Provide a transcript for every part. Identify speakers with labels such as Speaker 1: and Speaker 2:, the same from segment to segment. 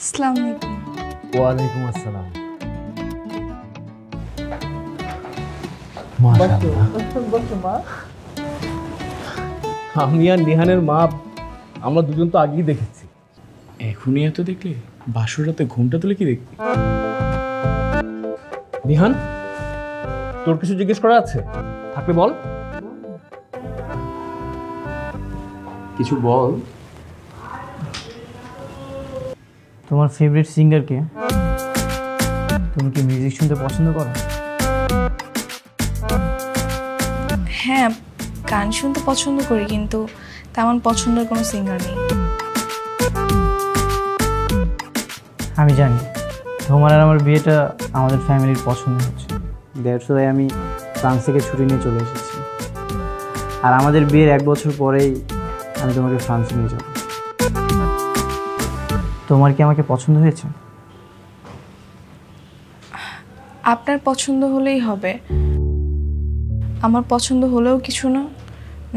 Speaker 1: আসসালামু আলাইকুম।
Speaker 2: ওয়ালাইকুম আসসালাম। মাশাআল্লাহ। আমি আর নিহানের মা আমরা দুজন তো আগেই দেখেছি।
Speaker 3: এখনই এত দেখলে বাসর রাতে ঘুমটা তুলে কি দেখবি?
Speaker 2: নিহান, তোর কিছু জিজ্ঞেস করা আছে? থাকলে বল।
Speaker 3: কিছু বল।
Speaker 4: তোমার ফেভারিট সিঙ্গার কে? তুমি কি মিউজিক শুনতে পছন্দ করো?
Speaker 1: হ্যাঁ, গান শুনতে পছন্দ করি, কিন্তু তেমন পছন্দের কোনো সিঙ্গার নেই।
Speaker 4: আমি জানি তোমার আর আমার বিয়েটা আমাদের ফ্যামিলির পছন্দ হচ্ছে, দ্যাটস ওয়াই আমি ফ্রান্স থেকে ছুটি নিয়ে চলে এসেছি। আর আমাদের বিয়ের 1 বছর পরেই আমি তোমাকে ফ্রান্সে নিয়ে যাব। তোমার কি আমাকে পছন্দ হয়েছে?
Speaker 1: আপনার পছন্দ হলেই হবে। আমার পছন্দ হলেও কিছু না,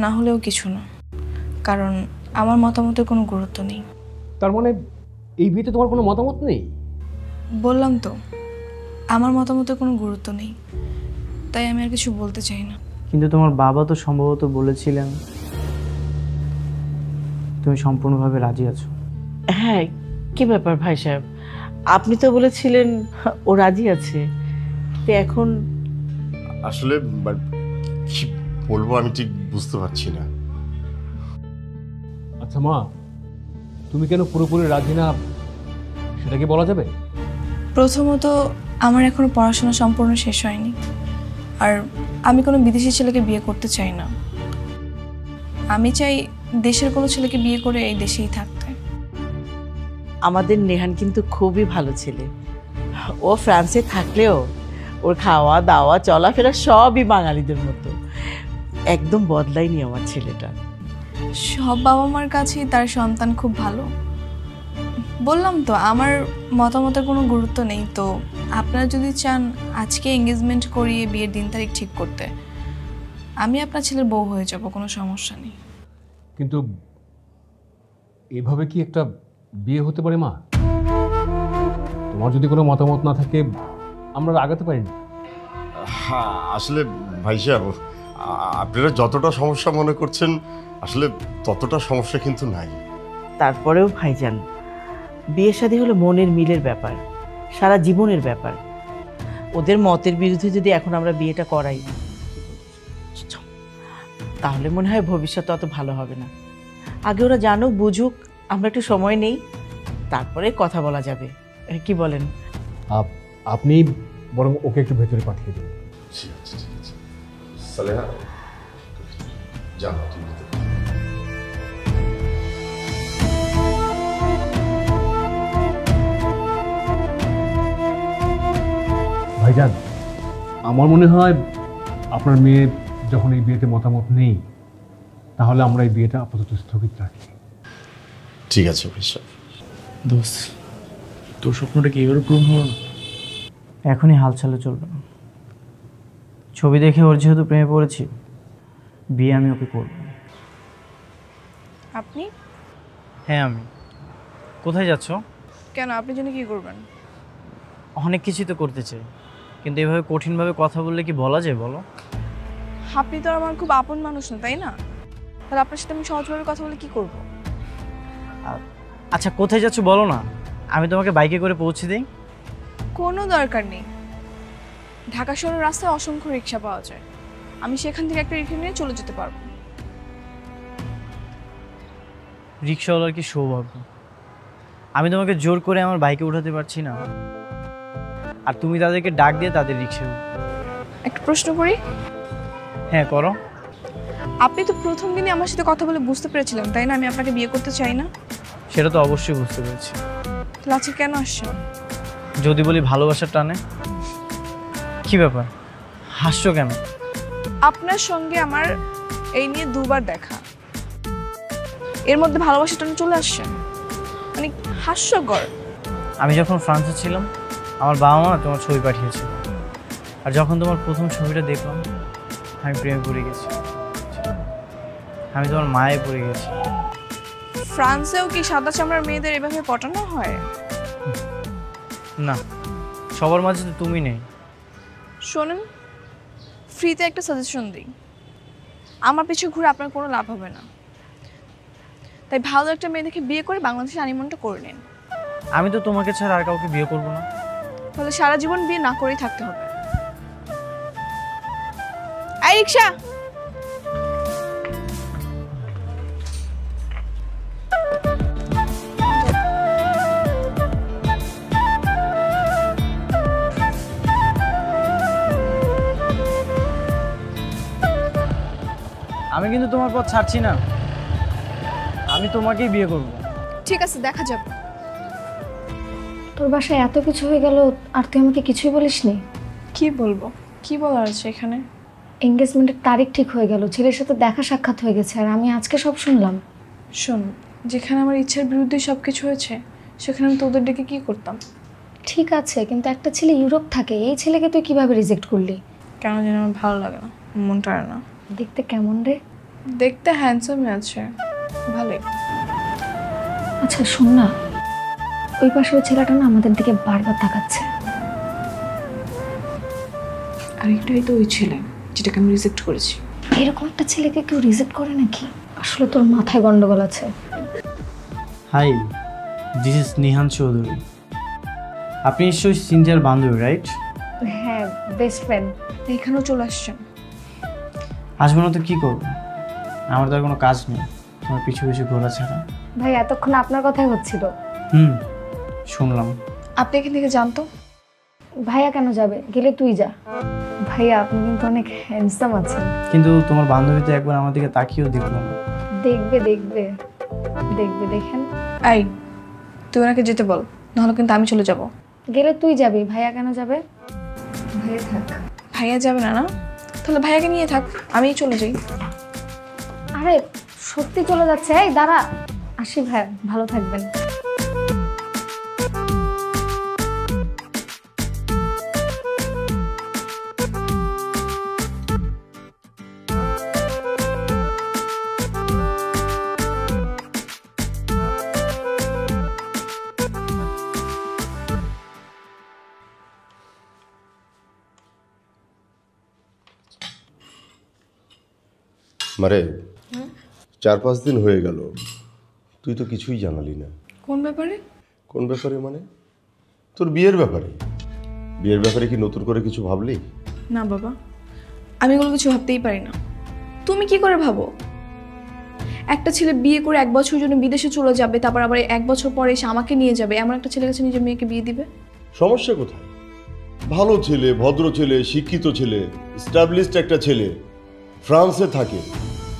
Speaker 1: না হলেও কিছু না, কারণ আমার মতামতের কোনো গুরুত্ব নেই।
Speaker 2: তার মানে এই বিয়েতে তোমার কোনো মতামত নেই?
Speaker 1: বললাম তো, আমার মতামতের কোনো গুরুত্ব নেই, তাই আমি আর কিছু বলতে চাই না।
Speaker 4: কিন্তু তোমার বাবা তো সম্ভবত বলেছিলেন তুমি সম্পূর্ণভাবে রাজি আছো।
Speaker 5: হ্যাঁ, কি ব্যাপার ভাই সাহেব, আপনি তো বলেছিলেন ও রাজি আছে, তো এখন
Speaker 6: আসলে কি বলবো আমি ঠিক বুঝতে পারছি না।
Speaker 2: আচ্ছা মা, তুমি কেন পুরোপুরি রাজি না সেটা কি বলা যাবে?
Speaker 1: প্রথমত, আমার এখনো পড়াশোনা সম্পূর্ণ শেষ হয়নি, আর আমি কোনো বিদেশি ছেলেকে বিয়ে করতে চাই না। আমি চাই দেশের কোনো ছেলেকে বিয়ে করে এই দেশেই থাকতে।
Speaker 5: আমাদের নেহান কিন্তু খুবই ভালো ছেলে। ও ফ্রান্সে থাকলেও ওর খাওয়া দাওয়া চলাফেরা সবই বাঙালিদের মতো, একদম বদলায়নি আমার ছেলেটা।
Speaker 1: সব বাবা মার কাছেই তার সন্তান খুব ভালো। বললাম তো, আমার মতামতের কোনো গুরুত্ব নেই। তো আপনারা যদি চান আজকে এঙ্গেজমেন্ট করিয়ে বিয়ের দিন তারিখ ঠিক করতে, আমি আপনার ছেলের বউ হয়ে যাব, কোনো সমস্যা নেই।
Speaker 2: কিন্তু এভাবে কি একটা বিয়ে হতে পারে মা? তোমার যদি কোনো মতামত না থাকে আমরা আগাতে পারি না।
Speaker 6: হ্যাঁ, আসলে ভাই সাহেব, আপনারা যতটা সমস্যা মনে করছেন আসলে ততটা সমস্যা কিন্তু নাই।
Speaker 5: তারপরেও ভাইজান, বিয়ে শাদী হলো মনের মিলের ব্যাপার, সারা জীবনের ব্যাপার। ওদের মতের বিরুদ্ধে যদি এখন আমরা বিয়েটা করাই, তাহলে মনে হয় ভবিষ্যৎ অত ভালো হবে না। আগে ওরা জানুক বুঝুক, আমরা একটু সময় নেই, তারপরে কথা বলা যাবে। কি বলেন?
Speaker 2: আপনি বরং ওকে একটু ভেতরে পাঠিয়ে দিন।
Speaker 6: ঠিক আছে, ঠিক আছে। সালেহা, যাও তুমি ভিতরে।
Speaker 2: ভাইজান, আমার মনে হয় আপনার মেয়ে যখন এই বিয়েতে মতামত নেই, তাহলে আমরা এই বিয়েটা আপাতত স্থগিত রাখি।
Speaker 6: ঠিক আছে ভাই সাহেব।
Speaker 3: দোস্ত, তোর স্বপ্নটা কি এভাবে পূরণ হলো না?
Speaker 4: এখনই হালচালে চলবে না। ছবি দেখে ওর যেহেতু প্রেমে পড়েছি, বিয়ে আমি ওকে করব।
Speaker 1: আপনি?
Speaker 4: হ্যাঁ আমি। কোথায় যাচ্ছ?
Speaker 1: কেন, আপনি জন্য কি করবেন?
Speaker 4: অনেক কিছুই তো করতে চাই, কিন্তু এভাবে কঠিনভাবে কথা বললে কি বলা যায় বলো?
Speaker 1: আপনি তো আমার খুব আপন মানুষ না, তাই না? তাহলে আপনার সাথে আমি সহজভাবে কথা বলে কি করব?
Speaker 4: আচ্ছা কোথায় যাচ্ছ বলো না, আমি তোমাকে বাইকে করে পৌঁছে দিই।
Speaker 1: কোনো দরকার নেই। ঢাকা শহরের রাস্তায় অসংখ্য রিক্সা পাওয়া যায়, আমি সেখান থেকে একটা রিক্সা নিয়ে চলে যেতে পারবো।
Speaker 4: রিক্সাওয়ালার কি সৌভাগ্য, আমি তোমাকে জোর করে আমার বাইকে উঠাতে পারছি না, আর তুমি তাদেরকে ডাক দিয়ে তাদের রিক্সা।
Speaker 1: একটা প্রশ্ন করি?
Speaker 4: হ্যাঁ করো।
Speaker 1: আপনি তো প্রথম দিনে আমার সাথে কথা বলে বুঝতে পেরেছিলেন, তাই না, আমি আপনাকে বিয়ে করতে চাই না?
Speaker 4: সেটা তো অবশ্যই বুঝতে পেরেছি।
Speaker 1: তাহলে আজকে কেন আসছেন?
Speaker 4: যদি বলি ভালোবাসার টানে। কি ব্যাপার, হাসছো কেন?
Speaker 1: আপনার সঙ্গে আমার এই নিয়ে 2বার দেখা, এর মধ্যে ভালোবাসার টানে চলে আসছেন, মানে হাস্যকর।
Speaker 4: আমি যখন ফ্রান্সে ছিলাম, আমার বাবা মা তোমার ছবি পাঠিয়েছিল, আর যখন তোমার প্রথম ছবিটা দেখলাম আমি প্রেমে পড়ে গেছি, আমি তোমার মায়ে পড়ে গেছি।
Speaker 1: ফ্রান্সেও কি সাদা চামড়ার মেয়েদের এভাবে পটানো হয়?
Speaker 4: না, সবার মাঝে তো তুমি নেই।
Speaker 1: শোনেন, ফ্রিতে একটা সাজেশন দিই, আমার পিছু ঘুরে আপনার কোনো লাভ হবে না, তাই ভালো একটা মেয়ে দেখে বিয়ে করে বাংলাদেশে হানিমুনটা করে নিন।
Speaker 4: আমি তো তোমাকে ছাড়া আর কাউকে বিয়ে করবো না।
Speaker 1: তাহলে সারা জীবন বিয়ে না করেই থাকতে হবে। এই রিক্সা,
Speaker 4: আমি কিন্তু তোমার পথ ছাড়ছি না, আমি তোমাকেই বিয়ে করব।
Speaker 1: ঠিক আছে, দেখা যাবে।
Speaker 7: তোর বাসায় এত কিছু হয়ে গেল আর তুই আমাকে কিছুই বলিসনি?
Speaker 1: কি বলবো, কি বলার আছে এখানে?
Speaker 7: এঙ্গেজমেন্টের তারিখ ঠিক হয়ে গেল, ছেলের সাথে দেখা সাক্ষাৎ হয়ে গেছে, আর আমি আজকে সব শুনলাম।
Speaker 1: শোন, যেখানে আমার ইচ্ছার বিরুদ্ধে সব কিছু হয়েছে সেখানে আমি তোদের ডেকে কি করতাম?
Speaker 7: ঠিক আছে, কিন্তু একটা ছেলে ইউরোপ থাকে, এই ছেলেকে তুই কিভাবে রিজেক্ট করলি?
Speaker 1: কেন জানি আমার ভালো লাগে না, মনটা আর না।
Speaker 7: দেখতে কেমন রে?
Speaker 1: দেখতে হ্যান্ডসামই আছে, ভালোই।
Speaker 7: আচ্ছা শোন না, ওই পাশে ওই ছেলেটা না আমাদের দিকে বারবার তাকাচ্ছে।
Speaker 1: আর এটাই তো ওই ছেলে যেটাকে আমি রিজেক্ট করেছি।
Speaker 7: এরকম একটা ছেলেকে কেউ রিজেক্ট করে নাকি? আসলে তোর মাথায় গন্ডগোল আছে।
Speaker 4: Hi, this is Nihan Chowdhury. আপনি নিশ্চয়ই সিনথিয়ার বান্ধবী, রাইট?
Speaker 7: হ্যাঁ, বেস্ট ফ্রেন্ড।
Speaker 1: এখানেও চলে আসছেন?
Speaker 4: আসবো না তো কী করবো, আমার তো আর কোনো কাজ নেই তোমার পিছু পিছু ঘোরা ছাড়া।
Speaker 7: ভাই এতক্ষণ আপনার কথাই হচ্ছিল।
Speaker 4: শুনলাম।
Speaker 1: আপনি এখান থেকে জানতো?
Speaker 7: ভাইয়া কেন যাবে, গেলে তুই যা। ভাইয়া আপনি কিন্তু অনেক হ্যান্ডসাম আছেন।
Speaker 4: কিন্তু তোমার বান্ধবী তো একবার আমার দিকে তাকিয়েও দেখলো না।
Speaker 7: দেখবে দেখবে দেখবে, দেখেন।
Speaker 1: এই, তুই ওনাকে যেতে বল, নাহলে কিন্তু আমি চলে যাব।
Speaker 7: গেলে তুই যাবি, ভাইয়া কেন যাবে? ভাইয়া থাক।
Speaker 1: ভাইয়া যাবে না? না তাহলে ভাইয়াকে নিয়ে থাক, আমিই চলে যাই।
Speaker 7: আরে সত্যি চলে যাচ্ছে? এই দাঁড়া, আসি ভাইয়া, ভালো থাকবেন।
Speaker 6: মারে 4-5 দিন হয়ে গেল, তুই তো কিছুই জানালি না।
Speaker 1: কোন ব্যাপারে?
Speaker 6: কোন ব্যাপারে মানে? তোর বিয়ের ব্যাপারে। বিয়ের ব্যাপারে কি নতুন করে কিছু ভাবলি?
Speaker 1: না বাবা, আমি এগুলো কিছু ভাবতেই পারি না। তুমি কি করে ভাবো? একটা ছেলে বিয়ে করে 1 বছর জন্য বিদেশে চলে যাবে, তারপর আবার 1 বছর পরে এসে আমাকে নিয়ে যাবে, এমন একটা ছেলের কাছে নিজের মেয়েকে বিয়ে দিবে?
Speaker 6: সমস্যা কোথায়? ভালো ছেলে, ভদ্র ছেলে, শিক্ষিত ছেলে, এস্টাবলিশড একটা ছেলে, ফ্রান্সে থাকে।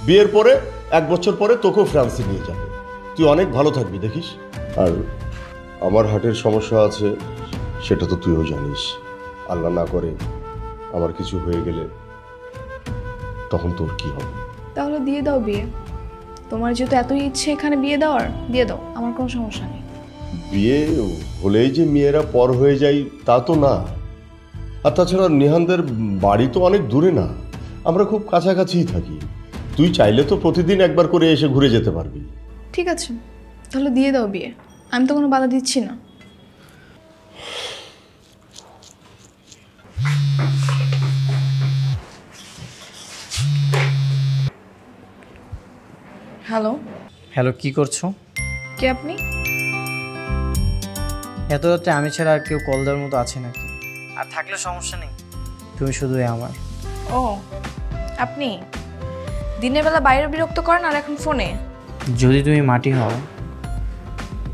Speaker 6: বিয়ের পরে 1 বছর পরে তোকেও ফ্রান্সে নিয়ে যাবে, তুই অনেক ভালো থাকবি দেখিস। আর আমার হার্টের সমস্যা আছে, সেটা তো তুইও জানিস। আল্লাহ না করে আমার কিছু হয়ে গেলে তখন তোর কি হবে?
Speaker 1: তাহলে দিয়ে দাও বিয়ে। তোমার যেহেতু এতই ইচ্ছে এখানে বিয়ে দেওয়ার, দিয়ে দাও, আমার কোনো সমস্যা নেই।
Speaker 6: বিয়ে হলেই যে মেয়েরা পর হয়ে যায় তা তো না। আর তাছাড়া নিহানদের বাড়ি তো অনেক দূরে না, আমরা খুব কাছাকাছিই থাকি। তুই চাইলে তো প্রতিদিন একবার করে এসে ঘুরে যেতে পারবি।
Speaker 1: ঠিক আছে, তাহলে দিয়ে দাও বিয়ে, আমি তো কোনো বাধা দিচ্ছি না। হ্যালো।
Speaker 4: হ্যালো, কি করছো?
Speaker 1: কে আপনি?
Speaker 4: এত রাত্রে আমি ছাড়া আর কেউ কল দেওয়ার মতো আছে নাকি? আর থাকলে সমস্যা নেই, তুমি শুধুই আমার।
Speaker 1: ও আপনি দিনের বেলা বাইরে বিরক্ত করেন আর এখন ফোনে?
Speaker 4: যদি তুমি মাটি হও,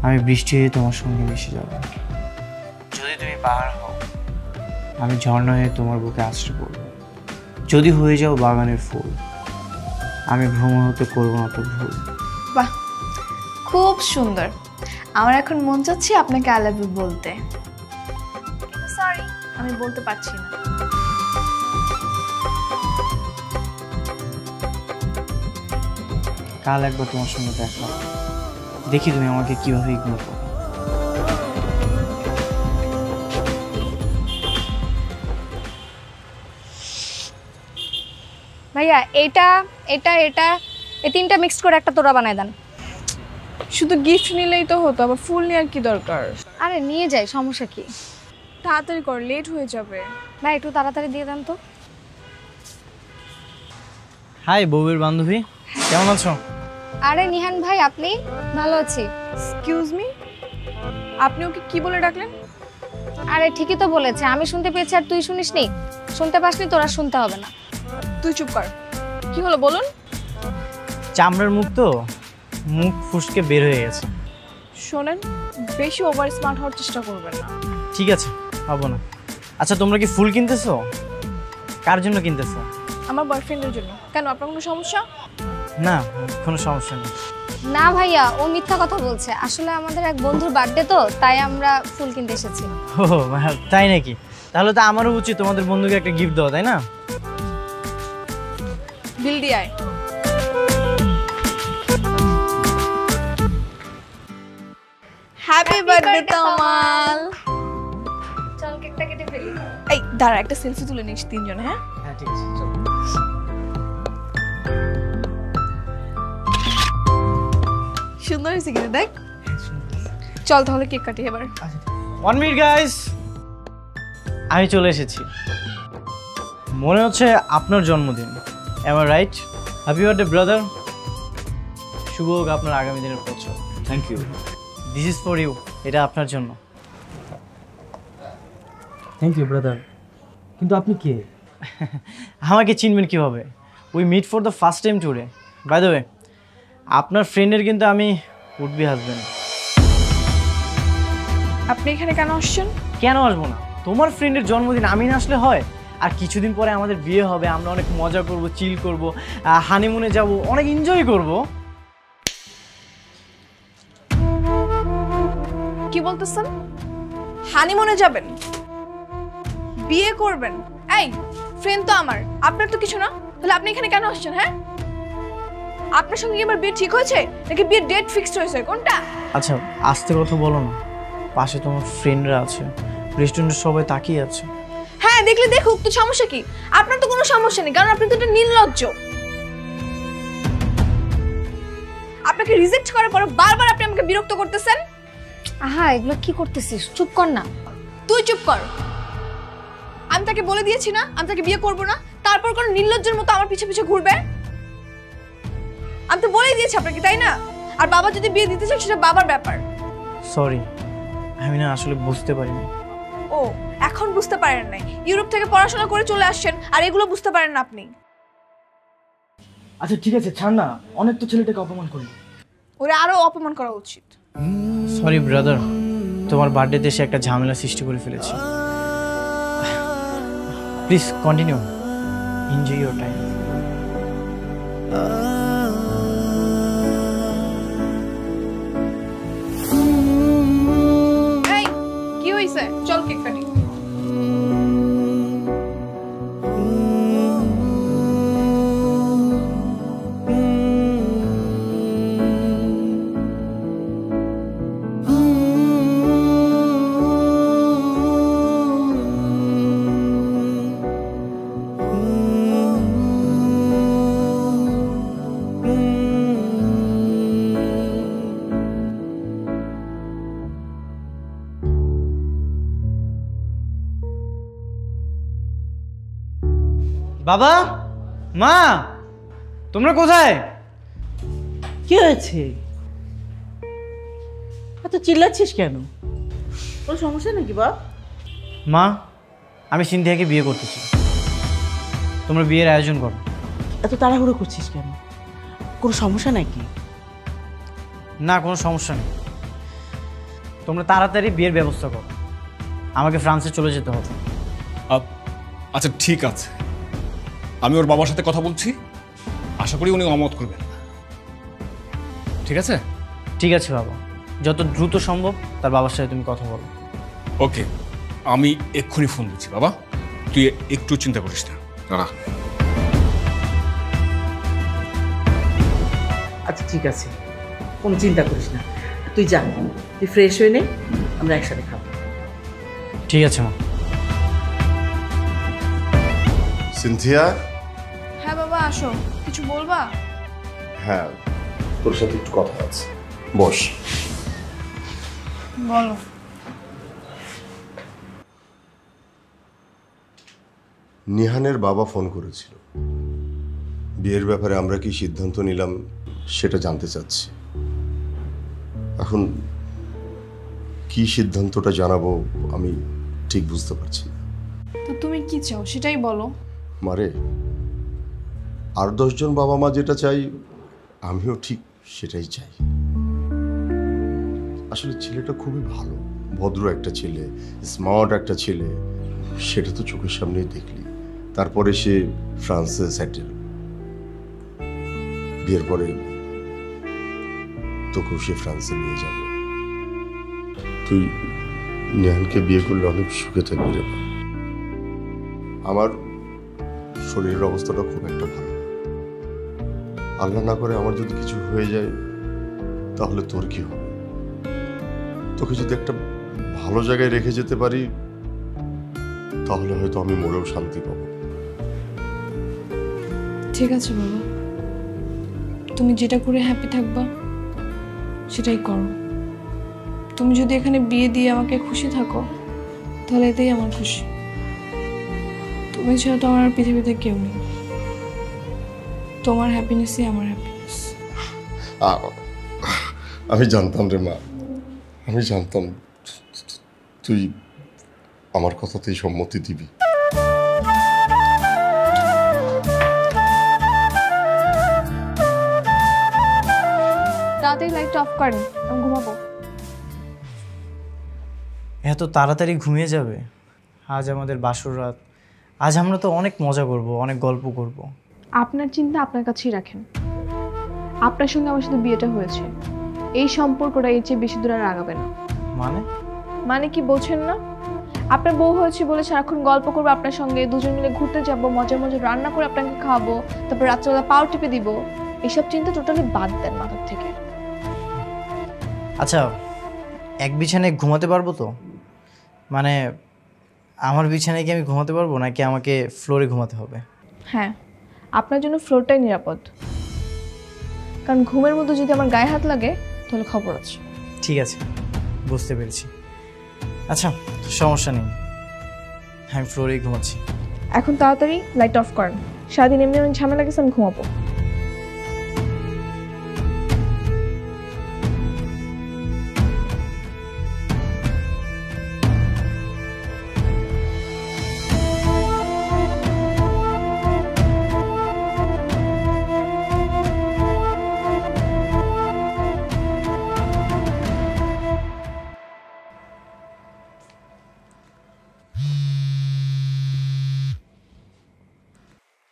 Speaker 4: আমি বৃষ্টি হয়ে তোমার সঙ্গে মিশে যাব। যদি তুমি পাহাড় হও, আমি ঝর্ণা হয়ে তোমার বুকে আশ্রয় পড়ব। যদি হয়ে যাও বাগানের ফুল, আমি ভ্রমণ হতে করবো না তো ভুল।
Speaker 1: বাহ, খুব সুন্দর। আমার এখন মন চাচ্ছে আপনাকে আই লাভ ইউ বলতে, কিন্তু সরি আমি বলতে পারছি না।
Speaker 4: কাল একবার তোমার সঙ্গে দেখা, দেখি তুমি আমাকে কিভাবে ইগনোর করো।
Speaker 8: ভাইয়া এটা এটা এটা এই 3টা মিক্স করে একটা তোড়া বানায় দেন।
Speaker 1: শুধু গিফট নিলেই তো হতো, আবার ফুল নেওয়ার কি দরকার?
Speaker 8: আরে নিয়ে যাই, সমস্যা কি?
Speaker 1: তাড়াতাড়ি কর, লেট হয়ে যাবে।
Speaker 8: ভাই একটু তাড়াতাড়ি দিয়ে দেন তো।
Speaker 4: হাই বউয়ের বান্ধবী, কেমন আছো?
Speaker 8: আরে নিহান ভাই, আপনি? ভালো আছি।
Speaker 1: এক্সকিউজ মি, আপনি ওকে কি বলে ডাকলেন?
Speaker 8: আরে ঠিকই তো বলেছে, আমি শুনতে পেয়েছি আর তুই শুনিসনি? শুনতে পাসনি, তোরা শুনতে হবে না।
Speaker 1: তুই চুপ কর। কি হলো বলুন?
Speaker 4: চামড়ার মুখ তো, মুখ ফুসকে বের হয়ে গেছে।
Speaker 1: শোনেন, বেশি ওভার স্মার্ট হওয়ার চেষ্টা করবেন না।
Speaker 4: ঠিক আছে, হবো না। আচ্ছা তোমরা কি ফুল কিনতেছো? কার জন্য কিনতেছো?
Speaker 1: আমার বয়ফ্রেন্ডের জন্য। কেন, আপনার কোনো সমস্যা?
Speaker 4: না, কোনো সমস্যা নেই।
Speaker 8: না ভাইয়া, ও মিথ্যা কথা বলছে। আসলে আমাদের এক বন্ধুর বার্থডে তো, তাই আমরা ফুল কিনতে এসেছি।
Speaker 4: ও তাই নাকি? তাহলে তো আমারও উচিত তোমাদের বন্ধুকে একটা গিফট দেওয়া, তাই না?
Speaker 1: বিল দিয়ে আয়। হ্যাপি বার্থডে তমাল।
Speaker 8: চল কেকটা কেটে ফেলি।
Speaker 1: এই দাঁড়া, একটা সেলফি তুলে নিস তিনজন। হ্যাঁ
Speaker 4: হ্যাঁ ঠিক আছে, চলো।
Speaker 1: সুন্দর হয়েছে কিনা দেখ। চল তাহলে কেক কাটি এবার।
Speaker 4: 1 মিনিট গাইস, আমি চলে এসেছি। মনে হচ্ছে আপনার জন্মদিন, am I right? Happy birthday brother. শুভ হোক আপনার আগামী দিনের বছর।
Speaker 3: Thank you.
Speaker 4: This is for you, এটা আপনার জন্য।
Speaker 9: থ্যাংক ইউ ব্রাদার, কিন্তু আপনি কে?
Speaker 4: আমাকে চিনবেন কিভাবে? We meet for the first time today. By the way, আপনার ফ্রেন্ডের কিন্তু আমি উড বি হাজবেন্ড।
Speaker 1: আপনি এখানে কেন আসছেন?
Speaker 4: কেন আসবো না? তোমার ফ্রেন্ডের জন্মদিন আমি না আসলে হয়? আর কিছুদিন পরে আমাদের বিয়ে হবে, আমরা অনেক মজা করব, চিল করব, হানিমুনে যাব, অনেক এনজয় করব।
Speaker 1: কি বলতেছেন? হানিমুনে যাবেন, বিয়ে করবেন? এই ফ্রেন্ড তো আমার, আপনার তো কিছু না। তাহলে আপনি এখানে কেন আসছেন? হ্যাঁ, আপনার সঙ্গে কি আমার বিয়ে ঠিক হয়েছে নাকি বিয়ের ডেট ফিক্সড হয়েছে, কোনটা?
Speaker 4: আচ্ছা আস্তে কথা বলো না, পাশে তোমার ফ্রেন্ডরা আছে, রেস্টুরেন্টের সবাই তাকিয়ে আছে।
Speaker 1: হ্যাঁ দেখলে দেখুক, তো সমস্যা কি? আপনার তো কোনো সমস্যা নেই, কারণ আপনি তো একটা নির্লজ্জ। আপনাকে রিজেক্ট করার পর বারবার আপনি আমাকে বিরক্ত করতেছেন।
Speaker 8: আহা, এগুলো কি করতেছিস? চুপ কর না।
Speaker 1: তুই চুপ কর। আমি তাকে বলে দিয়েছি না আমি তাকে বিয়ে করব না, তারপর কোন নির্লজ্জের মতো আমার পিছে পিছে ঘুরবে? আমি তো বলেই দিয়েছি আপনাকে, তাই না? আর বাবা যদি বিয়ে দিতে চায় সেটা বাবার ব্যাপার।
Speaker 4: সরি, আমি না আসলে বুঝতে পারিনি।
Speaker 1: ও, এখন বুঝতে পারেন নাই? ইউরোপ থেকে পড়াশোনা করে চলে আসছেন আর এগুলো বুঝতে পারেন না আপনি?
Speaker 9: আচ্ছা ঠিক আছে, ছাড় না, অনেক তো ছেলেটাকে অপমান করলি।
Speaker 1: ওরে আরো অপমান করা উচিত।
Speaker 4: সরি ব্রাদার, তোমার বার্থডেতে এসে একটা ঝামেলা সৃষ্টি করে ফেলেছি। Please continue, enjoy your time.
Speaker 1: এই কি হইছে? চল কেক কাটি।
Speaker 4: বাবা, মা, তোমরা কোথায়?
Speaker 5: কি হয়েছে? এত চিল্লাচ্ছিস কেন? কোনো সমস্যা নাকি বাপ?
Speaker 4: মা, আমি সিনথিয়াকে বিয়ে করতেছি, তোমরা বিয়ের আয়োজন করো।
Speaker 5: এত তাড়াহুড়ো করছিস কেন? কোনো সমস্যা নাকি?
Speaker 4: না, কোনো সমস্যা নেই, তোমরা তাড়াতাড়ি বিয়ের ব্যবস্থা করো, আমাকে ফ্রান্সে চলে যেতে হবে।
Speaker 10: আচ্ছা ঠিক আছে, আমি ওর বাবার সাথে কথা বলছি, আশা করি উনি অমত করবেন। ঠিক আছে?
Speaker 4: ঠিক আছে বাবা, যত দ্রুত সম্ভব তার বাবার সাথে তুমি কথা বলো।
Speaker 10: ওকে, আমি এক্ষুনি ফোন দিচ্ছি। বাবা তুই একটু চিন্তা করিস না, দাঁড়া।
Speaker 5: আচ্ছা ঠিক আছে, কোনো চিন্তা করিস না, তুই যা, তুই ফ্রেশ হয়ে নে, আমরা একসাথে খাবো।
Speaker 4: ঠিক আছে মা।
Speaker 6: সিনথিয়া।
Speaker 1: হ্যাঁ বাবা, আসো। কিছু বলবা?
Speaker 6: হ্যাঁ, তোর সাথে একটু কথা আছে, বস।
Speaker 1: বলো।
Speaker 6: নিহানের বাবা ফোন করেছিল, বিয়ের ব্যাপারে আমরা কি সিদ্ধান্ত নিলাম সেটা জানতে চাচ্ছি। এখন কি সিদ্ধান্তটা জানাবো আমি ঠিক বুঝতে পারছি না।
Speaker 1: তো তুমি কি চাও সেটাই বলো।
Speaker 6: মারে, আর 10 জন বাবা মা যেটা চাই আমিও ঠিক সেটাই চাই। আসলে ছেলেটা খুবই ভালো, ভদ্র একটা ছেলে, স্মার্ট একটা ছেলে, সেটা তো চোখের সামনেই দেখলি। তারপরে সে ফ্রান্সে সেটেল, বিয়ের পরে তোকেও সে ফ্রান্সে নিয়ে যাবে। তুই নেহানকে বিয়ে করলে অনেক সুখে থাকবি রে। আমার শরীরের অবস্থাটা খুব একটা ভালো না, আল্লাহ না করে আমার যদি কিছু হয়ে যায় তাহলে তোর কি হবে? তোকে যদি একটা ভালো জায়গায় রেখে যেতে পারি তাহলে হয়তো আমি মরেও শান্তি পাবো।
Speaker 1: ঠিক আছে বাবা, তুমি যেটা করে হ্যাপি থাকবা সেটাই করো। তুমি যদি এখানে বিয়ে দিয়ে আমাকে খুশি থাকো তাহলে এতেই আমার খুশি। তুমি ছাড়া তো আমার আর পৃথিবীতে কেউ নেই। তোমার হ্যাপিনেসই আমার হ্যাপিনেস।
Speaker 6: আমি জানতাম রে মা, আমি জানতাম তুই আমার কথাতেই সম্মতি দিবি।
Speaker 1: তাড়াতাড়ি লাইট অফ করেন, আমি ঘুমাবো।
Speaker 4: এত তাড়াতাড়ি ঘুমিয়ে যাবে? আজ আমাদের বাসর রাত, আজ আমরা তো অনেক মজা করব, অনেক গল্প করব।
Speaker 11: আপনার চিন্তা আপনার কাছেই রাখেন। আপনার সঙ্গে আমার সাথে বিয়েটা হয়েছে, এই সম্পর্কটা এর চেয়ে বেশি দূর আর আগাবে না।
Speaker 4: মানে
Speaker 11: কি বোঝেন না? আপনার বউ হয়েছে বলে সারাক্ষণ গল্প করবো আপনার সঙ্গে, দুজন মিলে ঘুরতে যাব, মজার মজার রান্না করে আপনাকে খাওয়াবো, তারপর রাত্রেবেলা পাও টিপে দিব, এইসব চিন্তা টোটালি বাদ দেন মাথার থেকে।
Speaker 4: আচ্ছা, এক বিছানায় ঘুমাতে পারবো তো? মানে আমার বিছানায় কি আমি ঘুমাতে পারবো, নাকি আমাকে ফ্লোরে ঘুমাতে হবে?
Speaker 11: হ্যাঁ, আপনার জন্য ফ্লোরটাই নিরাপদ, কারণ ঘুমের মধ্যে যদি আমার গায়ে হাত লাগে তাহলে খবর আছে।
Speaker 4: ঠিক আছে, বুঝতে পেরেছি। আচ্ছা, সমস্যা নেই, আমি ফ্লোরেই ঘুমাচ্ছি।
Speaker 11: এখন তাড়াতাড়ি লাইট অফ করেন, সারাদিন এমনি অনেক ঝামেলা গেছে, আমি ঘুমাবো।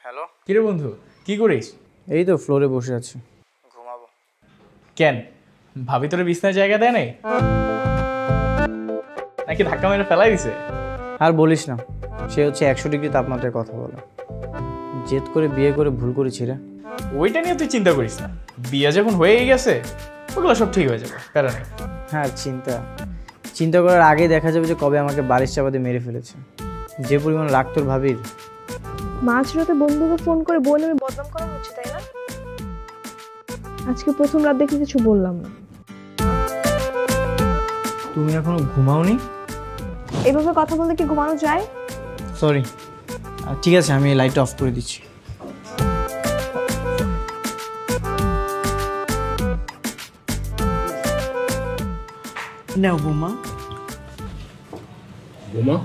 Speaker 4: হ্যালো,
Speaker 3: কিরে বন্ধু, কি করিস?
Speaker 4: এই তো ফ্লোরে বসে আছি, ঘুমাবো।
Speaker 3: কেন, ভাবি তোর বিছনায় জায়গা দেয় নাই নাকি ধাক্কা মেরে ফেলাই দিছে?
Speaker 4: আর বলিস না, সে হচ্ছে 100 ডিগ্রি তাপমাত্রায় কথা বলে। জেদ করে বিয়ে করে ভুল করেছি রে।
Speaker 3: ওইটা নিয়ে তুই চিন্তা করিস না, বিয়ে যখন হয়েই গেছে ওগুলো সব ঠিক হয়ে যাবে, প্যারা নেই।
Speaker 4: হ্যাঁ, চিন্তা করার আগে দেখা যাবে যে কবে আমাকে বারিশ চাপা দিয়ে মেরে ফেলেছে। যে পরিমাণ রাগ তোর ভাবির।
Speaker 11: মাঝরাতে বন্ধুকে ফোন করে বোন আমি বদনাম করা হচ্ছে, তাই না? আজকে প্রথম রাত দেখে কিছু বললাম না।
Speaker 4: তুমি এখনো ঘুমাওনি?
Speaker 11: এভাবে কথা বলতে কি ঘুমানো যায়?
Speaker 4: সরি, ঠিক আছে, আমি লাইটটা অফ করে দিচ্ছি।
Speaker 5: নাও বোমা।
Speaker 10: বোমা,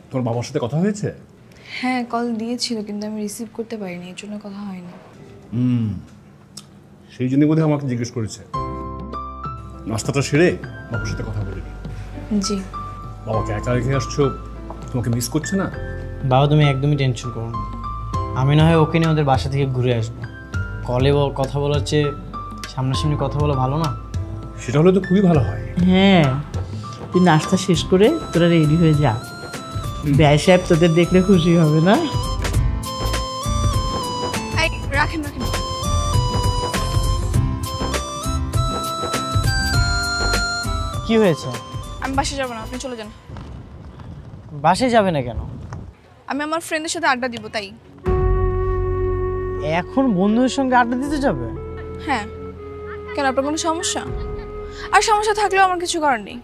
Speaker 10: তোমার বাবার সাথে কথা হয়েছে?
Speaker 1: হ্যাঁ, কল দিয়েছিল কিন্তু আমি রিসিভ করতে পারিনি, এর জন্য কথা হয়নি।
Speaker 10: সেই জন্য বোধহয় আমাকে জিজ্ঞেস করেছে। নাস্তাটা সেরে বাবার সাথে কথা বলিনি।
Speaker 1: জি।
Speaker 10: বাবাকে একা রেখে আসছো, তোমাকে মিস করছে না?
Speaker 4: বাবা, তুমি একদমই টেনশন করো না, আমি না হয় ওকে নিয়ে ওদের বাসা থেকে ঘুরে আসবো। কলে কথা বলার চেয়ে সামনাসামনি কথা বলা ভালো না?
Speaker 10: সেটা হলে তো খুবই ভালো হয়।
Speaker 5: হ্যাঁ, তুই নাস্তা শেষ করে তোরা রেডি হয়ে যা, ব্যয় সাহেব তোদের দেখলে খুশি হবে না?
Speaker 1: রাখেন।
Speaker 4: কি হয়েছে?
Speaker 1: আমি বাসায় যাবো না, আপনি চলে যান।
Speaker 4: বাসায় যাবে না কেন?
Speaker 1: আমি আমার ফ্রেন্ডের সাথে আড্ডা দিব, তাই।
Speaker 4: এখন বন্ধুদের সঙ্গে আড্ডা দিতে যাবে?
Speaker 1: হ্যাঁ, কেন আপনার কোনো সমস্যা? আর সমস্যা থাকলেও আমার কিছু করার নেই।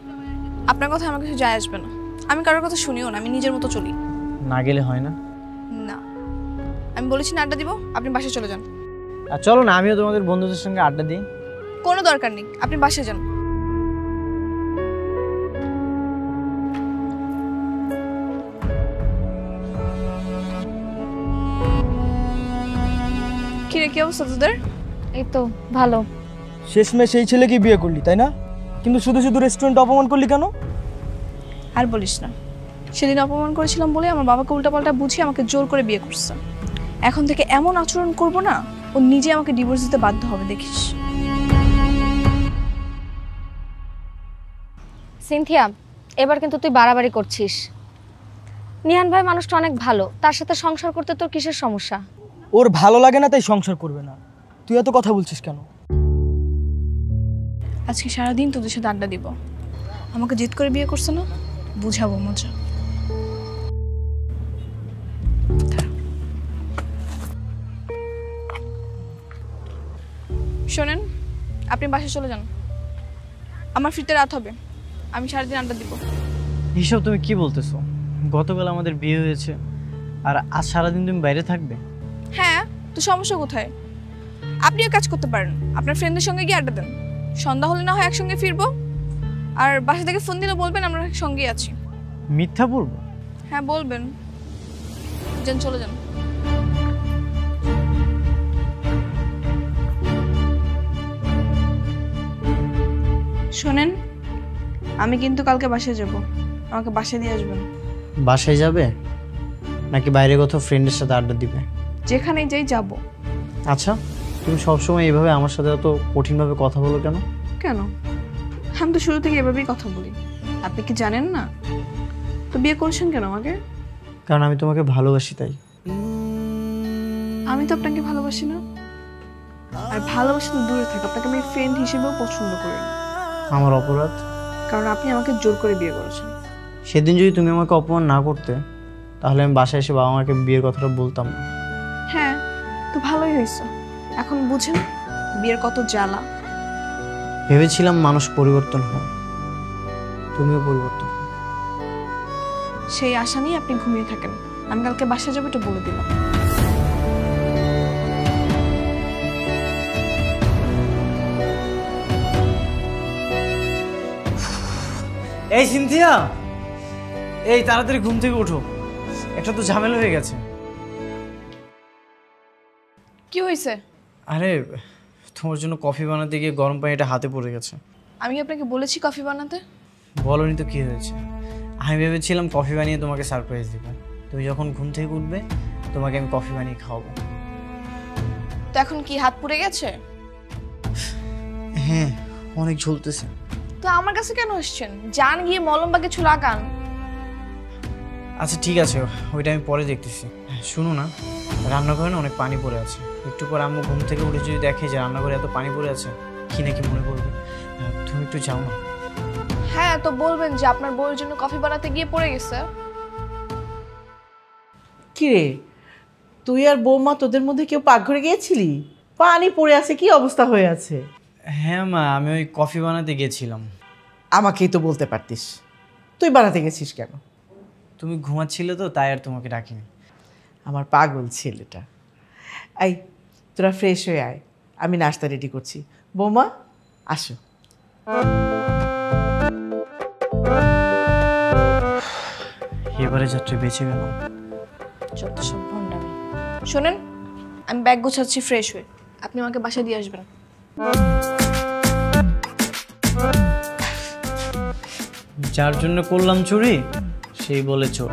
Speaker 1: আপনার কথা আমার কিছু যায় আসবে না, আমি কারোর কথা শুনিও না, আমি নিজের মতো চলি।
Speaker 4: না গেলে হয় না?
Speaker 1: না, আমি বলেছি না আড্ডা দিব, আপনি বাসায় চলে যান।
Speaker 4: আর চলো না, আমিও তোমাদের বন্ধুদের সঙ্গে আড্ডা দিই।
Speaker 1: কোনো দরকার নেই, আপনি বাসায় যান। কিরে, কি অবস্থা তোদের?
Speaker 11: এই তো ভালো।
Speaker 9: শেষমেশ সেই ছেলেকে বিয়ে করলি তাই না? কিন্তু শুধু শুধু রেস্টুরেন্ট অপমান করলি কেন?
Speaker 1: আর বলিস না, সেদিন অপমান করেছিলাম বলে আমার বাবাকে উল্টাপাল্টা বুঝিয়ে আমাকে জোর করে বিয়ে করছে। এখন থেকে এমন আচরণ করব না, ও নিজে আমাকে ডিভোর্স দিতে বাধ্য হবে, দেখিস।
Speaker 8: সিনথিয়া, এবার কিন্তু তুই বাড়াবাড়ি করছিস। নিহান ভাই মানুষটা অনেক ভালো, তার সাথে সংসার করতে তোর কিসের সমস্যা?
Speaker 9: ওর ভালো লাগে না তাই সংসার করবে না। তুই এত কথা বলছিস কেন?
Speaker 1: আজকে সারাদিন তোদের সাথে আড্ডা দিব। আমাকে জিদ করে বিয়ে করছে না, বুঝাবো মজা। শোনেন, আপনি বাসায় চলে যান, আমার ফিরতে রাত হবে, আমি সারাদিন আড্ডা দিব।
Speaker 4: এইসব তুমি কি বলতেছো? গতকাল আমাদের বিয়ে হয়েছে আর আজ সারাদিন তুমি বাইরে থাকবে?
Speaker 1: হ্যাঁ, তো সমস্যা কোথায়? আপনিও কাজ করতে পারেন, আপনার ফ্রেন্ডদের সঙ্গে গিয়ে আড্ডা দেন। সন্ধ্যা হলে না হয় একসঙ্গে ফিরবো, আর বাসা থেকে ফোন দিলে বলবেন আমরা সঙ্গেই আছি।
Speaker 4: মিথ্যা বলবো?
Speaker 1: হ্যাঁ বলবেন। যান, চলে যান। শোনেন, আমি কিন্তু কালকে বাসায় যাব, আমাকে বাসায় দিয়ে আসবেন।
Speaker 4: বাসায় যাবে নাকি বাইরে কোথাও ফ্রেন্ডের সাথে আড্ডা দিবে?
Speaker 1: যেখানেই যাই যাব।
Speaker 4: আচ্ছা, তুমি সবসময় এইভাবে আমার সাথে এত কঠিনভাবে কথা বলো কেন?
Speaker 1: কেন? আমি তো শুরু থেকে এভাবেই কথা বলি, আপনি কি জানেন না? তো বিয়ে করছেন কেন আমাকে?
Speaker 4: কারণ আমি তোমাকে ভালোবাসি তাই।
Speaker 1: আমি তো আপনাকে ভালোবাসি না, আর ভালোবাসা তো দূরে থাকে, আপনাকে আমি ফ্রেন্ড হিসেবেও পছন্দ করি না।
Speaker 4: আমার অপরাধ?
Speaker 1: কারণ আপনি আমাকে জোর করে বিয়ে করেছেন।
Speaker 4: সেদিন যদি তুমি আমাকে অপমান না করতে তাহলে আমি বাসায় এসে বাবা মাকে বিয়ের কথাটা বলতাম না।
Speaker 1: হ্যাঁ, তো ভালোই হয়েছে, এখন বুঝেন বিয়ের কত জ্বালা।
Speaker 4: ভেবেছিলাম মানুষ পরিবর্তন হয়, তুমিও পরিবর্তন।
Speaker 1: সেই আশা নিয়ে আপনি ঘুমিয়ে থাকেন, আমি কালকে বাসায় যাবো, এটা বলে দিলাম।
Speaker 4: এই সিনথিয়া, এই তাড়াতাড়ি ঘুম থেকে ওঠো, একটা তো ঝামেলা হয়ে গেছে।
Speaker 1: কি হয়েছে?
Speaker 4: আরে তোমার জন্য কফি বানাতে গিয়ে গরম পানিটা হাতে পড়ে গেছে।
Speaker 1: আমি আপনাকে বলেছি কফি বানাতে?
Speaker 4: বলনি তো কি হয়েছে? আমি ভেবেছিলাম কফি বানিয়ে তোমাকে সারপ্রাইজ দেবো। তুমি যখন ঘুম থেকে উঠবে তোমাকে আমি কফি বানিয়ে খাওয়াবো।
Speaker 1: তো এখন কি হাত পুড়ে গেছে?
Speaker 4: হ্যাঁ, অনেক ঝুলতেছে।
Speaker 1: তো আমার কাছে কেন আসছেন? যান গিয়ে মলম বা কিছু লাগান।
Speaker 4: আচ্ছা ঠিক আছে, ওইটা আমি পরে দেখতেছি। শুনো না, রান্নাঘরে না অনেক পানি পড়ে আছে। একটু পর আম্মু ঘুম থেকে উঠে যদি দেখে যে রান্নাঘরে এত পানি পড়ে আছে, কি নাকি মনে করবে। তুমি একটু যাও না।
Speaker 1: হ্যাঁ, তো বলবেন যে আপনার বউয়ের জন্য কফি বানাতে গিয়ে পড়ে গেছে।
Speaker 5: কি রে, তুই আর বৌমা তোদের মধ্যে কেউ পাকঘরে গিয়েছিলি? পানি পড়ে আছে, কি অবস্থা হয়ে আছে?
Speaker 4: হ্যাঁ মা, আমি ওই কফি বানাতে গেছিলাম।
Speaker 5: আমাকেই তো বলতে পারতিস, তুই বানাতে গেছিস কেন?
Speaker 4: তুমি ঘুমাচ্ছিলে তো তাই আর তোমাকে ডাকিনি।
Speaker 5: আমার পাগল ছেলেটা। এই তোরা ফ্রেশ হয়ে আয়, আমি নাস্তা রেডি করছি। বৌমা আসো।
Speaker 4: এবারে যাত্রা বেঁচে গেল।
Speaker 1: যত সব ভণ্ডামি। শোনেন, আমি ব্যাগ গোছাচ্ছি ফ্রেশ হয়ে, আপনি আমাকে বাসায় দিয়ে আসবেন।
Speaker 4: যার জন্য করলাম চুরি সেই বলে চোর।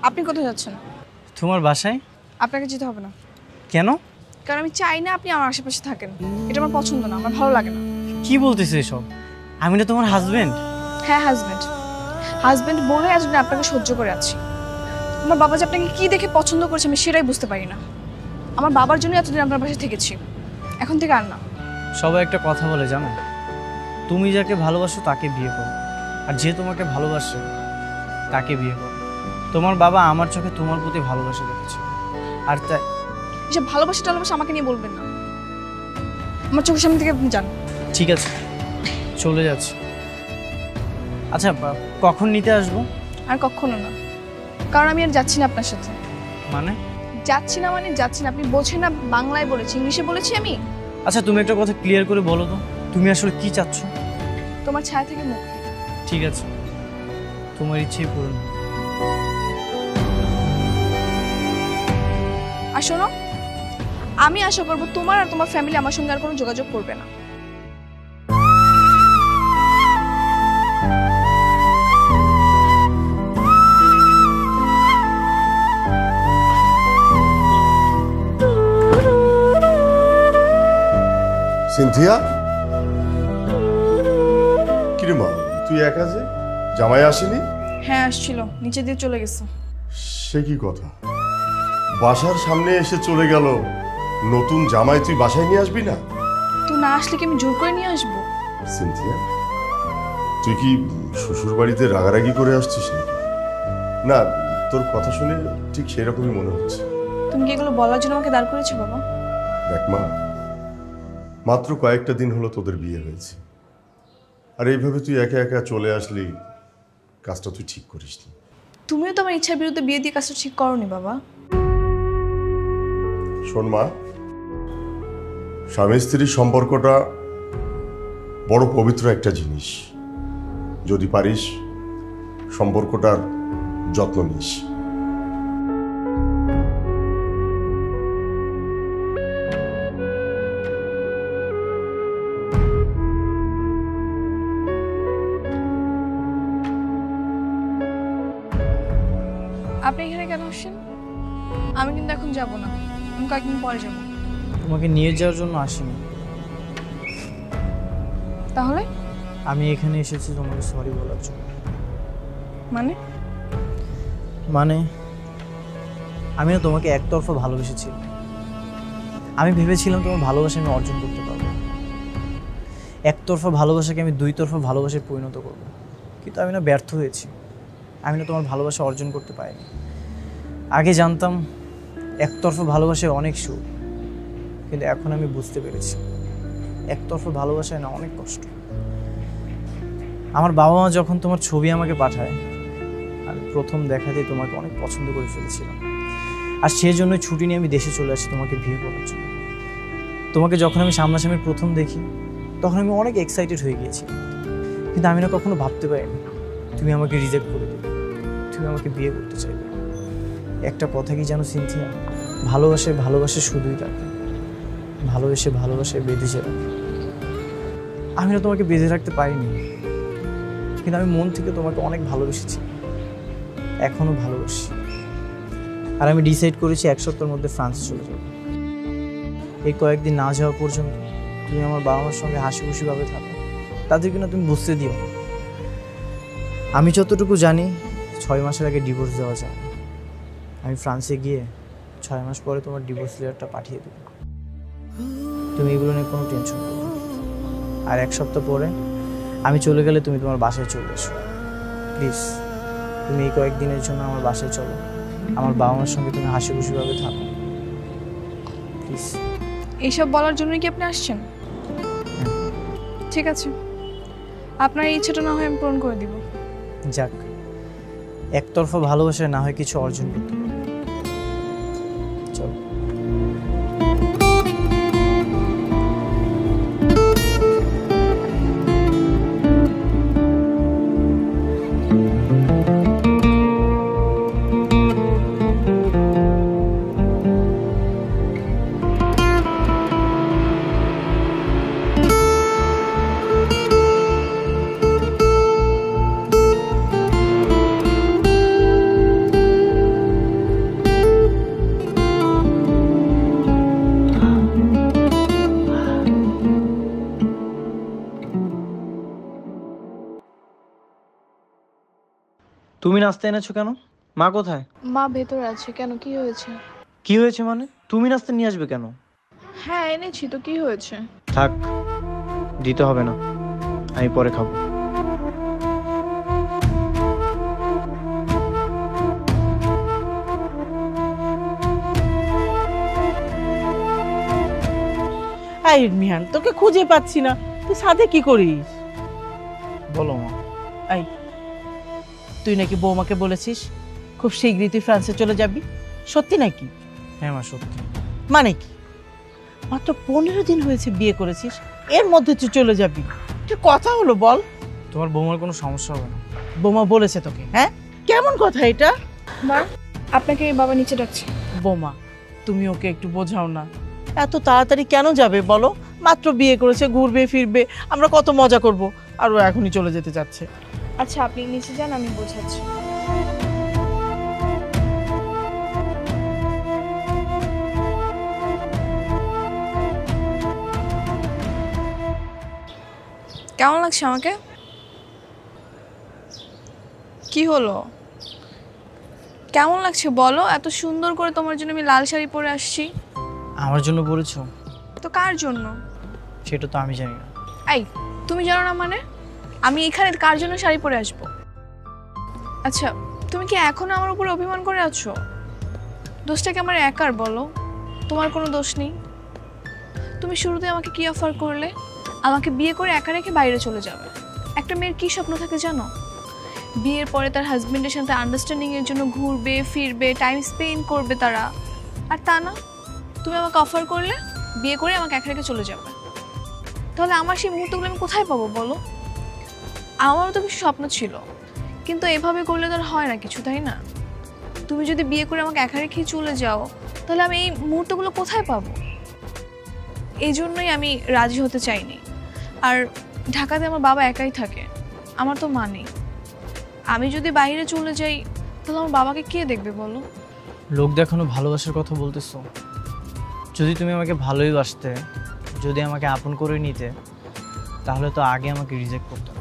Speaker 1: আপনি কোথায় যাচ্ছেন?
Speaker 4: তোমার বাসায়।
Speaker 1: আপনাকে যেতে হবে না।
Speaker 4: কেন?
Speaker 1: কারণ আমি চাই না আপনি আমার আশেপাশে থাকেন, এটা আমার পছন্দ না, আমার ভালো লাগে না।
Speaker 4: কি বলতেছে এসব? আমি না তোমার হাজবেন্ড।
Speaker 1: হ্যাঁ হাজবেন্ড, হাজবেন্ড বলে আজকে আপনাকে সহ্য করে আছি। আমার বাবা যে আপনাকে কি দেখে পছন্দ করেছে আমি সেটাই বুঝতে পারি না। আমার বাবার জন্য এতদিন আপনার পাশে থেকেছি, এখন থেকে আর না।
Speaker 4: সবাই একটা কথা বলে জানো, তুমি যাকে ভালোবাসো তাকে বিয়ে করো, আর যে তোমাকে ভালোবাসে তাকে বিয়ে করো। তোমার বাবা আমার চোখে তোমার প্রতি ভালোবাসা দেখেছে, আর তাই
Speaker 1: এসব ভালোবাসা টালোবাসা আমাকে নিয়ে বলবেন না। আমার চোখের সামনে থেকে আপনি যান।
Speaker 4: ঠিক আছে, চলে যাচ্ছে। আচ্ছা, কখন নিতে আসবো?
Speaker 1: আর কখনো না, কারণ আমি আর যাচ্ছি না আপনার সাথে।
Speaker 4: মানে?
Speaker 1: যাচ্ছি না মানে যাচ্ছি না, আপনি বোঝেন না? বাংলায় বলেছি, ইংলিশে বলেছি আমি?
Speaker 4: আচ্ছা, তুমি একটা কথা ক্লিয়ার করে বলো তো, তুমি আসলে কি চাচ্ছ?
Speaker 1: তোমার ছায়া থেকে মুক্তি।
Speaker 4: ঠিক আছে, তোমার ইচ্ছেই পূরণ।
Speaker 1: আর শোনো, আমি আশা করবো তোমার আর তোমার ফ্যামিলি আমার সঙ্গে আর কোনো যোগাযোগ করবে না।
Speaker 6: সিনথিয়া, কিরে মা, তুই একা যে? জামাই আসেনি?
Speaker 1: হ্যাঁ আসছিল, নিচে দিয়ে চলে গেছে।
Speaker 6: সে কি কথা, বাসার সামনে এসে চলে গেল, নতুন জামাই তুই বাসায় নিয়ে আসবি না?
Speaker 1: তুই না আসলে কি আমি জোর করে নিয়ে আসবো?
Speaker 6: সিনথিয়া, তুই কি শ্বশুর বাড়িতে রাগারাগি করে আসছিস নাকি? না, তোর কথা শুনে ঠিক সেরকমই মনে হচ্ছে।
Speaker 1: তুমি কি এগুলো বলার জন্য আমাকে দাঁড় করেছো বাবা?
Speaker 6: দেখ মা, মাত্র কয়েকটা দিন হলো তোদের বিয়ে হয়েছে, আর এইভাবে তুই একা একা চলে আসলি, কাজটা তুই ঠিক করিসনি।
Speaker 1: তুমিও তো আমার ইচ্ছার বিরুদ্ধে বিয়ে দিয়ে কাজটা ঠিক করোনি বাবা।
Speaker 6: শোন মা, স্বামী স্ত্রীর সম্পর্কটা বড় পবিত্র একটা জিনিস। যদি পারিস সম্পর্কটার যত্ন নিস।
Speaker 1: আপনি এখানে কেন আসছেন? আমি কিন্তু এখন যাব না, আমি কয়েকদিন পরে যাব।
Speaker 4: তোমাকে নিয়ে যাওয়ার জন্য আসিনি।
Speaker 1: তাহলে?
Speaker 4: আমি এখানে এসেছি তোমাকে সরি বলার জন্য।
Speaker 1: মানে?
Speaker 4: মানে আমি না তোমাকে একতরফা ভালোবেসেছিলাম। আমি ভেবেছিলাম তোমার ভালোবাসা আমি অর্জন করতে পারবো, একতরফা ভালোবাসাকে আমি দুই তরফা ভালোবাসায় পরিণত করব। কিন্তু আমি না ব্যর্থ হয়েছি, আমি না তোমার ভালোবাসা অর্জন করতে পারিনি। আগে জানতাম একতরফা ভালোবাসায় অনেক সুখ, কিন্তু এখন আমি বুঝতে পেরেছি একতরফা ভালোবাসায় না অনেক কষ্ট। আমার বাবা মা যখন তোমার ছবি আমাকে পাঠায়, আমি প্রথম দেখাতেই তোমাকে অনেক পছন্দ করে ফেলেছিলাম, আর সেই জন্যই ছুটি নিয়ে আমি দেশে চলে আসি তোমাকে বিয়ে করার জন্য। তোমাকে যখন আমি সামনাসামনি প্রথম দেখি, তখন আমি অনেক এক্সাইটেড হয়ে গিয়েছি, কিন্তু আমি না কখনো ভাবতে পারিনি তুমি আমাকে রিজেক্ট করে দেবে, তুমি আমাকে বিয়ে করতে চাইবে। একটা কথা কি জানো সিনথিয়া, ভালোবাসে ভালোবাসে শুধুই তাকে, ভালোবেসে ভালোবাসে বেঁধেছে রাখে। আমি না তোমাকে বেঁধে রাখতে পারিনি, কিন্তু আমি মন থেকে তোমাকে অনেক ভালোবেসেছি, এখনো ভালোবাসি। আর আমি ডিসাইড করেছি এক সপ্তাহের মধ্যে ফ্রান্সে চলে যাব। এই কয়েকদিন না যাওয়া পর্যন্ত তুমি আমার বাবা মার সঙ্গে হাসি খুশিভাবে থাকো, তাদেরকে না তুমি বুঝতে দিও। আমি যতটুকু জানি 6 মাসের আগে ডিভোর্স দেওয়া যায়। আমি ফ্রান্সে গিয়ে 6 মাস পরে তোমার ডিভোর্স লেটারটা পাঠিয়ে দেবো। তুমি এগুলো নিয়ে কোনো টেনশন করো না। আর এক সপ্তাহ পরে আমি চলে গেলে তুমি তোমার বাসায় চলে এসো। প্লিজ তুমি এই কয়েকদিনের জন্য আমার বাসায় চলো, আমার বাবা মার সঙ্গে তুমি হাসি খুশিভাবে থাকো প্লিজ।
Speaker 1: এইসব বলার জন্য কি আপনি আসছেন? ঠিক আছে, আপনার এই ইচ্ছাটা না হয় আমি পূরণ করে দিব।
Speaker 4: যাক, একতরফা ভালোবাসায় না হয় কিছু অর্জন করতে পারবো। চলো। তুমি নাস্তা এনেছো কেন? মা কোথায়?
Speaker 11: মা ভেতরে আছে। কেন, কি হয়েছে?
Speaker 4: কি হয়েছে মানে? তুমি নাস্তা নিয়ে আসবে কেন?
Speaker 11: হ্যাঁ এনেছি তো, কি হয়েছে?
Speaker 4: থাক, দিতে হবে না, আমি পরে খাবো।
Speaker 5: হাই নিহান, তোকে খুঁজে পাচ্ছি না, তুই সাথে কি করিস?
Speaker 4: বলো মা।
Speaker 5: এই, তুই নাকি বৌমাকে বলেছিস খুব শীঘ্রই তুই ফ্রান্সে চলে যাবি, সত্যি নাকি?
Speaker 4: হ্যাঁ মা, সত্যি।
Speaker 5: মানে কি, মাত্র 15 দিন হয়েছে বিয়ে করেছিস, এর মধ্যে তুই চলে যাবি? এটা কথা হলো বল?
Speaker 4: তোমার বৌমার কোনো সমস্যা হবে না।
Speaker 5: বৌমা বলেছে তোকে? হ্যাঁ, কেমন কথা এটা?
Speaker 11: মা, আপনাকে বাবা নিচে ডাকছে।
Speaker 5: বৌমা, তুমি ওকে একটু বোঝাও না, এত তাড়াতাড়ি কেন যাবে বলো? মাত্র বিয়ে করেছে, ঘুরবে ফিরবে, আমরা কত মজা করব, আর ও এখনই চলে যেতে চাচ্ছে।
Speaker 11: আচ্ছা আপনি নিচে যান, আমি বোঝাচ্ছি।
Speaker 1: কেমন লাগছে আমাকে? কি হলো, কেমন লাগছে বলো? এত সুন্দর করে তোমার জন্য আমি লাল শাড়ি পরে আসছি।
Speaker 4: আমার জন্য পরেছো?
Speaker 1: তো কার জন্য
Speaker 4: সেটা তো আমি জানি না।
Speaker 1: এই, তুমি জানো না মানে? আমি এখানে কার জন্য শাড়ি পরে আসবো? আচ্ছা, তুমি কি এখনো আমার উপরে অভিমান করে আছো? দোষটা কি আমার একার বলো? তোমার কোনো দোষ নেই। তুমি শুরুতে আমাকে কি অফার করলে? আমাকে বিয়ে করে একা রেখে বাইরে চলে যাবে। একটা মেয়ের কি স্বপ্ন থাকে জানো? বিয়ের পরে তার হাজবেন্ডের সাথে আন্ডারস্ট্যান্ডিং এর জন্য ঘুরবে ফিরবে, টাইম স্পেন্ড করবে তারা। আর তা না, তুমি আমাকে অফার করলে বিয়ে করে আমাকে একা রেখে চলে যাবে। তাহলে আমার সেই মুহূর্তগুলো আমি কোথায় পাবো বলো? আমারও তো কিছু স্বপ্ন ছিল, কিন্তু এভাবে করলে তো আর হয় না কিছু, তাই না? তুমি যদি বিয়ে করে আমাকে একা রেখে চলে যাও, তাহলে আমি এই মুহূর্তগুলো কোথায় পাবো? এই জন্যই আমি রাজি হতে চাইনি। আর ঢাকাতে আমার বাবা একাই থাকে, আমার তো মা নেই। আমি যদি বাইরে চলে যাই, তাহলে আমার বাবাকে কে দেখবে বলো?
Speaker 4: লোক দেখানো ভালোবাসার কথা বলতেছো? যদি তুমি আমাকে ভালোই বাসতে, যদি আমাকে আপন করে নিতে, তাহলে তো আগে আমাকে রিজেক্ট করতে।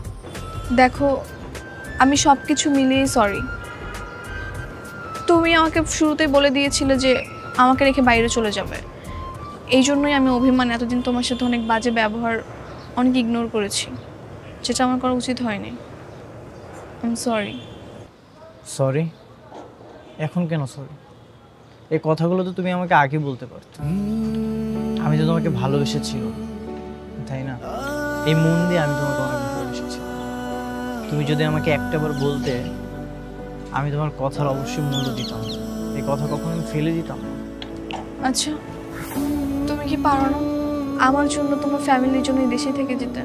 Speaker 1: দেখো, আমি সব কিছু মিলিয়ে সরি। তুমি আমাকে শুরুতেই বলে দিয়েছিলে যে আমাকে রেখে বাইরে চলে যাবে। এই জন্যই আমি অভিমান এতদিন তোমার সাথে অনেক বাজে ব্যবহার, অনেক ইগনোর করেছি, যেটা আমার করা উচিত হয়নি। I am sorry.
Speaker 4: সরি? এখন কেন সরি? এই কথাগুলো তো তুমি আমাকে আগে বলতে পারতো। আমি তো তোমাকে ভালোবেসেছিল, তাই না? এই মন দিয়ে আমি তোমাকে অনেক ভালোবেসেছি। তুমি যদি আমাকে একটাবার বলতে, আমি তোমার কথার অবশ্যই মূল্য দিতাম। এই কথা কখনো আমি ফেলে দিতাম না।
Speaker 1: আচ্ছা, তুমি কি পারো না আমার জন্য তোমার ফ্যামিলির জন্য দেশে থেকে যেতে?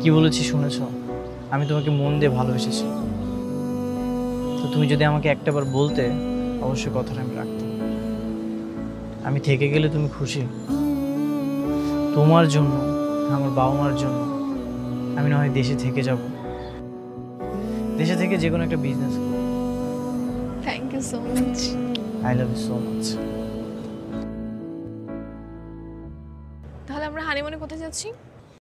Speaker 4: কি বলেছি শুনেছ? আমি তোমাকে মন দিয়ে ভালোবেসেছি। তো তুমি যদি আমাকে একটাবার বলতে, অবশ্যই কথাটা আমি রাখতাম। আমি থেকে গেলে তুমি খুশি? তোমার জন্য, আমার বাবা মার জন্য আমি না হয় দেশে থেকে যাব, দেশে থেকে যে কোনো একটা বিজনেস করব।
Speaker 1: Thank you so much.
Speaker 4: I love you so much.
Speaker 1: তাহলে আমরা হানিমুনে কোথায় যাচ্ছি?